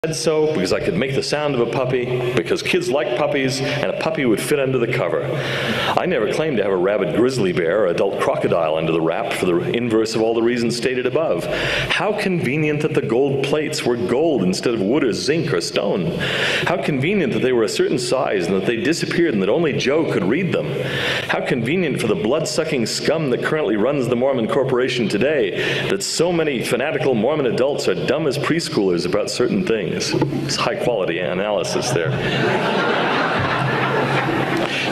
said so because I could make the sound of a puppy, because kids like puppies, and a puppy would fit under the cover. I never claimed to have a rabid grizzly bear or adult crocodile under the wrap for the inverse of all the reasons stated above. How convenient that the gold plates were gold instead of wood or zinc or stone. How convenient that they were a certain size and that they disappeared and that only Joe could read them. How convenient for the blood-sucking scum that currently runs the Mormon Corporation today that so many fanatical Mormon adults are dumb as preschoolers about certain things. It's high-quality analysis there.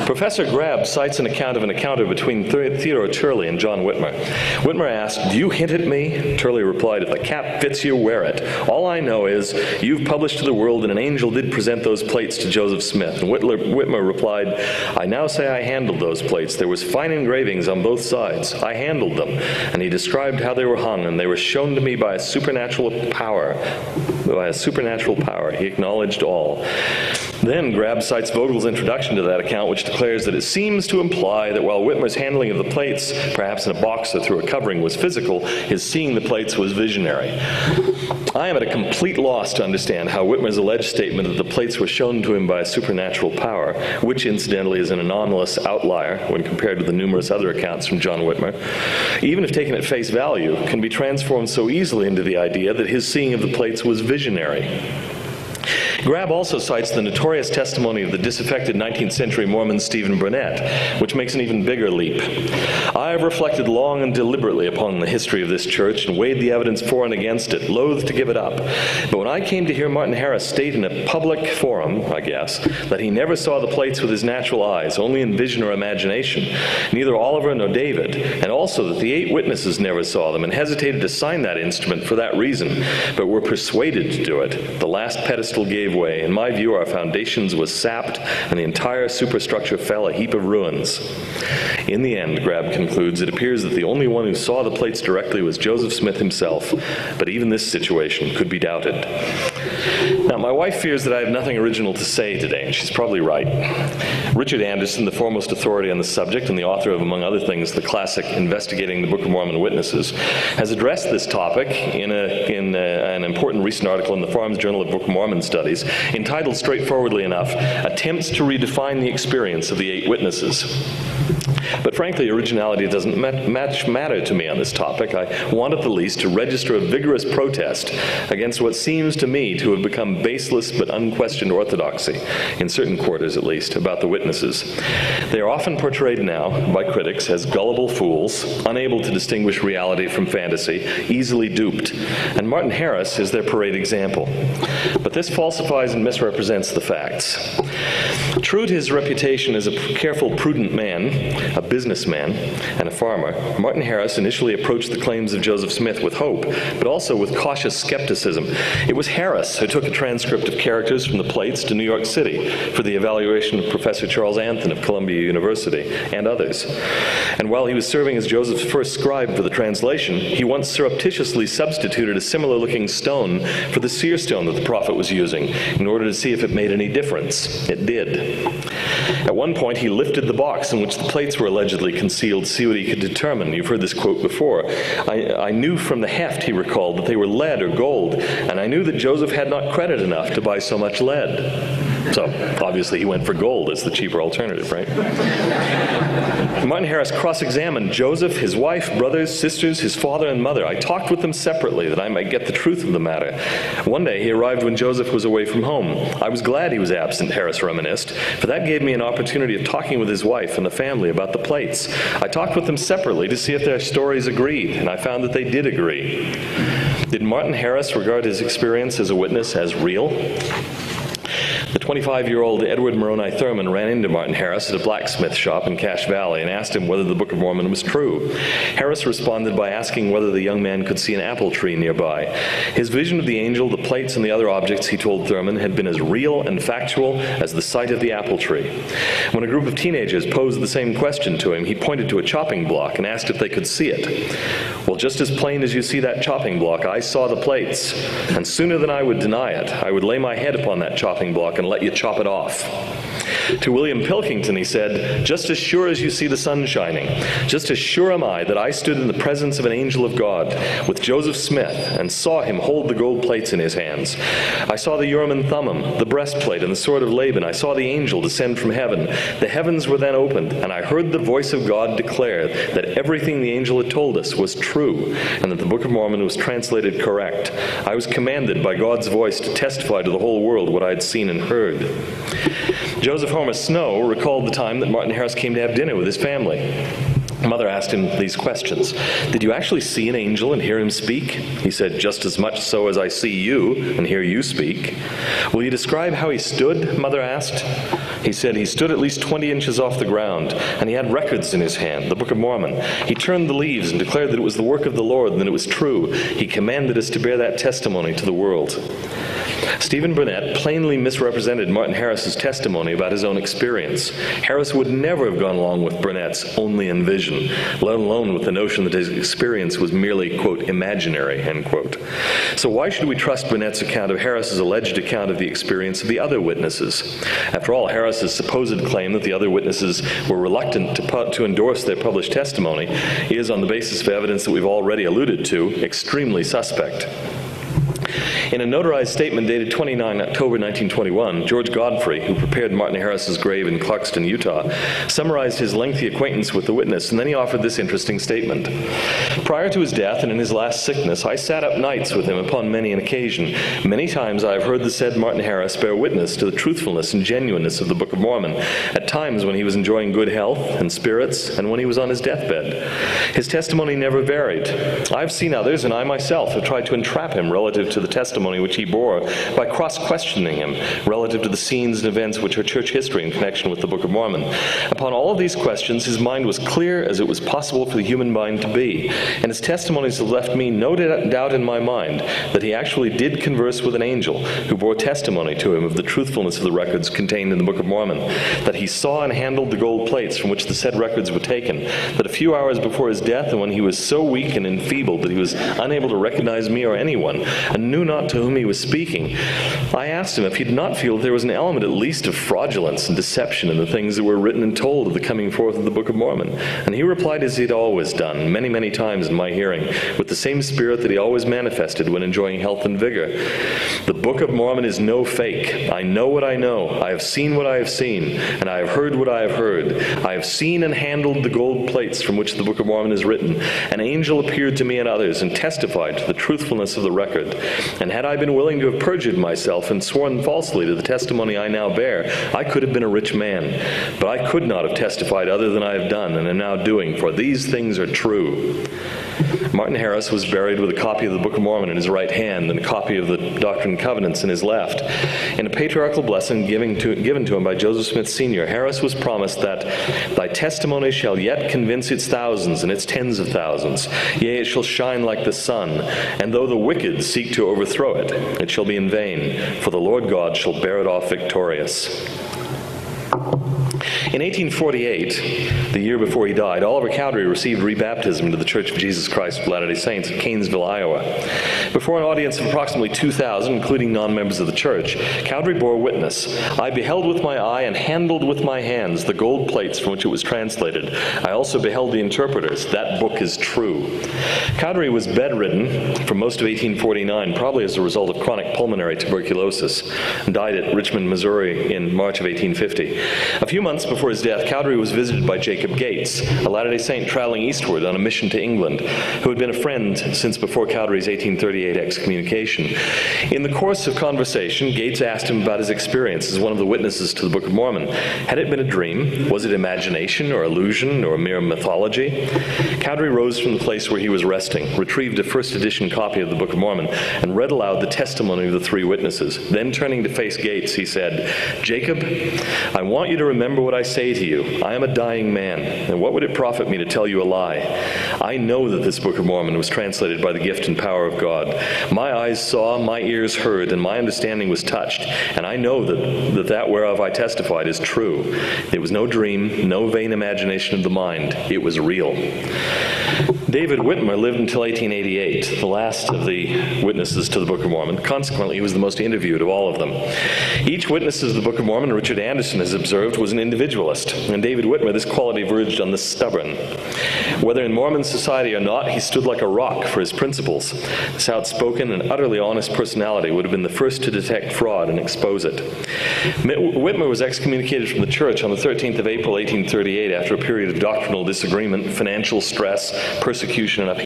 Professor Grab cites an account of an encounter between Theodore Turley and John Whitmer. Whitmer asked, "Do you hint at me?" Turley replied, "If the cap fits you, wear it. All I know is you've published to the world that an angel did present those plates to Joseph Smith." And Whitmer replied, "I now say I handled those plates. There was fine engravings on both sides. I handled them." And he described how they were hung, and they were shown to me by a supernatural power. By a supernatural power. He acknowledged all. Then Grab cites Vogel's introduction to that account, which declares that it seems to imply that while Whitmer's handling of the plates, perhaps in a box or through a covering, was physical, his seeing the plates was visionary. I am at a complete loss to understand how Whitmer's alleged statement that the plates were shown to him by a supernatural power, which incidentally is an anomalous outlier when compared to the numerous other accounts from John Whitmer, even if taken at face value, can be transformed so easily into the idea that his seeing of the plates was visionary. Grab also cites the notorious testimony of the disaffected 19th century Mormon Stephen Burnett, which makes an even bigger leap. "I have reflected long and deliberately upon the history of this church and weighed the evidence for and against it, loath to give it up. But when I came to hear Martin Harris state in a public forum, I guess, that he never saw the plates with his natural eyes, only in vision or imagination, neither Oliver nor David, and also that the 8 witnesses never saw them and hesitated to sign that instrument for that reason, but were persuaded to do it, the last pedestal gave way. In my view, our foundations was sapped, and the entire superstructure fell a heap of ruins." In the end, Grab concludes, it appears that the only one who saw the plates directly was Joseph Smith himself, but even this situation could be doubted. Now, my wife fears that I have nothing original to say today, and she's probably right. Richard Anderson, the foremost authority on the subject and the author of, among other things, the classic Investigating the Book of Mormon Witnesses, has addressed this topic in an important recent article in the Farms Journal of Book of Mormon Studies, entitled straightforwardly enough, "Attempts to Redefine the Experience of the 8 Witnesses." But frankly, originality doesn't much matter to me on this topic. I want at the least to register a vigorous protest against what seems to me to have become baseless but unquestioned orthodoxy, in certain quarters at least, about the witnesses. They are often portrayed now by critics as gullible fools, unable to distinguish reality from fantasy, easily duped, and Martin Harris is their parade example. But this falsifies and misrepresents the facts. True to his reputation as a careful, prudent man, a businessman, and a farmer, Martin Harris initially approached the claims of Joseph Smith with hope, but also with cautious skepticism. It was Harris who took a transcript of characters from the plates to New York City for the evaluation of Professor Charles Anthon of Columbia University and others. And while he was serving as Joseph's first scribe for the translation, he once surreptitiously substituted a similar-looking stone for the seer stone that the prophet was using in order to see if it made any difference. It did. At one point, he lifted the box in which the plates were allegedly concealed to see what he could determine. You've heard this quote before. I knew from the heft, he recalled, that they were lead or gold, and I knew that Joseph had not credit enough to buy so much lead. So, obviously, he went for gold as the cheaper alternative, right? Martin Harris cross-examined Joseph, his wife, brothers, sisters, his father and mother. "I talked with them separately that I might get the truth of the matter. One day he arrived when Joseph was away from home. I was glad he was absent," Harris reminisced, "for that gave me an opportunity of talking with his wife and the family about the plates. I talked with them separately to see if their stories agreed, and I found that they did agree." Did Martin Harris regard his experience as a witness as real? The 25-year-old Edward Moroni Thurman ran into Martin Harris at a blacksmith shop in Cache Valley and asked him whether the Book of Mormon was true. Harris responded by asking whether the young man could see an apple tree nearby. His vision of the angel, the plates, and the other objects, he told Thurman, had been as real and factual as the sight of the apple tree. When a group of teenagers posed the same question to him, he pointed to a chopping block and asked if they could see it. "Well, just as plain as you see that chopping block, I saw the plates, and sooner than I would deny it, I would lay my head upon that chopping block and let you chop it off. To William Pilkington he said, just as sure as you see the sun shining, just as sure am I that I stood in the presence of an angel of God with Joseph Smith and saw him hold the gold plates in his hands. I saw the Urim and Thummim, the breastplate, and the sword of Laban. I saw the angel descend from heaven. The heavens were then opened, and I heard the voice of God declare that everything the angel had told us was true, and that the Book of Mormon was translated correct. I was commanded by God's voice to testify to the whole world what I had seen and heard. Joseph Homer Snow recalled the time that Martin Harris came to have dinner with his family. Mother asked him these questions. Did you actually see an angel and hear him speak? He said, just as much so as I see you and hear you speak. Will you describe how he stood? Mother asked. He said he stood at least 20 inches off the ground, and he had records in his hand, the Book of Mormon. He turned the leaves and declared that it was the work of the Lord and that it was true. He commanded us to bear that testimony to the world. Stephen Burnett plainly misrepresented Martin Harris's testimony about his own experience. Harris would never have gone along with Burnett's only in vision, let alone with the notion that his experience was merely, quote, imaginary, end quote. So why should we trust Burnett's account of Harris's alleged account of the experience of the other witnesses? After all, Harris's supposed claim that the other witnesses were reluctant to endorse their published testimony is, on the basis of evidence that we've already alluded to, extremely suspect. In a notarized statement dated 29 October 1921, George Godfrey, who prepared Martin Harris's grave in Clarkston, Utah, summarized his lengthy acquaintance with the witness, and then he offered this interesting statement. Prior to his death and in his last sickness, I sat up nights with him upon many an occasion. Many times I have heard the said Martin Harris bear witness to the truthfulness and genuineness of the Book of Mormon, at times when he was enjoying good health and spirits, and when he was on his deathbed. His testimony never varied. I have seen others, and I myself have tried to entrap him relative to the testimony which he bore by cross-questioning him relative to the scenes and events which are church history in connection with the Book of Mormon. Upon all of these questions, his mind was clear as it was possible for the human mind to be, and his testimonies have left me no doubt in my mind that he actually did converse with an angel who bore testimony to him of the truthfulness of the records contained in the Book of Mormon, that he saw and handled the gold plates from which the said records were taken, that a few hours before his death, and when he was so weak and enfeebled that he was unable to recognize me or anyone, and knew not to whom he was speaking, I asked him if he did not feel that there was an element at least of fraudulence and deception in the things that were written and told of the coming forth of the Book of Mormon. And he replied as he had always done, many, many times in my hearing, with the same spirit that he always manifested when enjoying health and vigor. The Book of Mormon is no fake. I know what I know. I have seen what I have seen, and I have heard what I have heard. I have seen and handled the gold plates from which the Book of Mormon is written. An angel appeared to me and others and testified to the truthfulness of the record. And had I been willing to have perjured myself and sworn falsely to the testimony I now bear, I could have been a rich man. But I could not have testified other than I have done and am now doing, for these things are true. Martin Harris was buried with a copy of the Book of Mormon in his right hand and a copy of the Doctrine and Covenants in his left. In a patriarchal blessing given to him by Joseph Smith Sr., Harris was promised that, "Thy testimony shall yet convince its thousands and its tens of thousands. Yea, it shall shine like the sun. And though the wicked seek to overthrow it, it shall be in vain, for the Lord God shall bear it off victorious." In 1848, the year before he died, Oliver Cowdery received rebaptism into the Church of Jesus Christ of Latter-day Saints at Canesville, Iowa. Before an audience of approximately 2,000, including non-members of the church, Cowdery bore witness. "I beheld with my eye and handled with my hands the gold plates from which it was translated. I also beheld the interpreters. That book is true." Cowdery was bedridden for most of 1849, probably as a result of chronic pulmonary tuberculosis, and died at Richmond, Missouri in March of 1850. A few months before his death, Cowdery was visited by Jacob Gates, a Latter-day Saint traveling eastward on a mission to England, who had been a friend since before Cowdery's 1838 excommunication. In the course of conversation, Gates asked him about his experience as one of the witnesses to the Book of Mormon. Had it been a dream? Was it imagination or illusion or mere mythology? Cowdery rose from the place where he was resting, retrieved a first edition copy of the Book of Mormon, and read aloud the testimony of the three witnesses. Then turning to face Gates, he said, "Jacob, I want you to remember what I say to you. I am a dying man, and what would it profit me to tell you a lie? I know that this Book of Mormon was translated by the gift and power of God. My eyes saw, my ears heard, and my understanding was touched, and I know that whereof I testified is true. It was no dream, no vain imagination of the mind. It was real." David Whitmer lived until 1888, the last of the witnesses to the Book of Mormon. Consequently, he was the most interviewed of all of them. Each witness to the Book of Mormon, Richard Anderson has observed, was an individualist. And David Whitmer, this quality verged on the stubborn. Whether in Mormon society or not, he stood like a rock for his principles. This outspoken and utterly honest personality would have been the first to detect fraud and expose it. Whitmer was excommunicated from the church on the 13th of April, 1838, after a period of doctrinal disagreement, financial stress, persecution, and